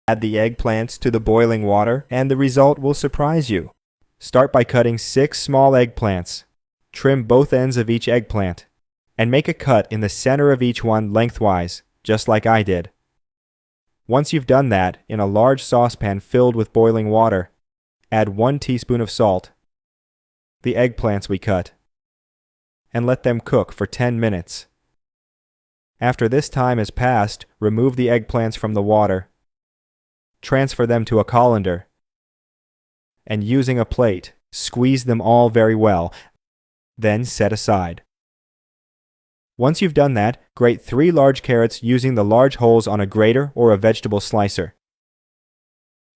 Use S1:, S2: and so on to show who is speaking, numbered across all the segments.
S1: Add the eggplants to the boiling water and the result will surprise you. Start by cutting 6 small eggplants. Trim both ends of each eggplant and make a cut in the center of each one lengthwise, just like I did. Once you've done that, in a large saucepan filled with boiling water, add 1 teaspoon of salt, the eggplants we cut, and let them cook for 10 minutes. After this time has passed, remove the eggplants from the water. Transfer them to a colander, and using a plate, squeeze them all very well, then set aside. Once you've done that, grate 3 large carrots using the large holes on a grater or a vegetable slicer.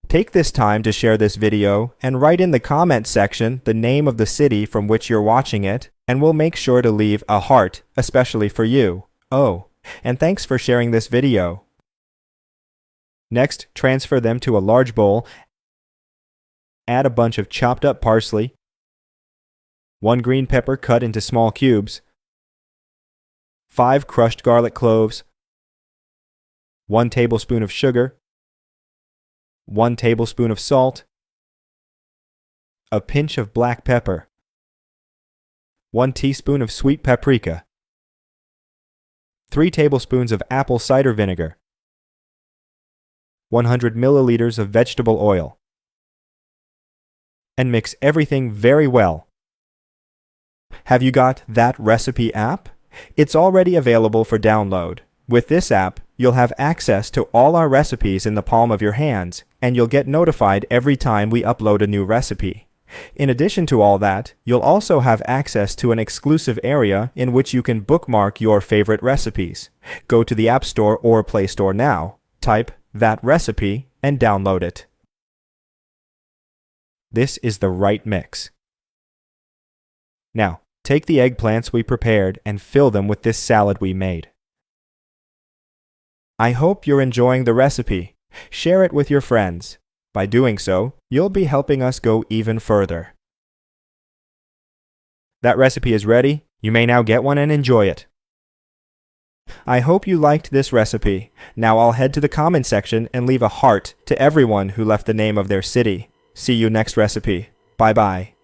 S1: Take this time to share this video and write in the comment section the name of the city from which you're watching it, and we'll make sure to leave a heart, especially for you. Oh, and thanks for sharing this video. Next, transfer them to a large bowl. Add a bunch of chopped up parsley, 1 green pepper cut into small cubes, 5 crushed garlic cloves, 1 tablespoon of sugar, 1 tablespoon of salt, a pinch of black pepper, 1 teaspoon of sweet paprika, 3 tablespoons of apple cider vinegar, 100 milliliters of vegetable oil, and mix everything very well. Have you got That Recipe app? It's already available for download. With this app, you'll have access to all our recipes in the palm of your hands, and you'll get notified every time we upload a new recipe. In addition to all that, you'll also have access to an exclusive area in which you can bookmark your favorite recipes. Go to the App Store or Play Store now, type That Recipe, and download it. This is the right mix. Now, take the eggplants we prepared and fill them with this salad we made. I hope you're enjoying the recipe. Share it with your friends. By doing so, you'll be helping us go even further. That recipe is ready. You may now get one and enjoy it. I hope you liked this recipe. Now I'll head to the comment section and leave a heart to everyone who left the name of their city. See you next recipe. Bye-bye.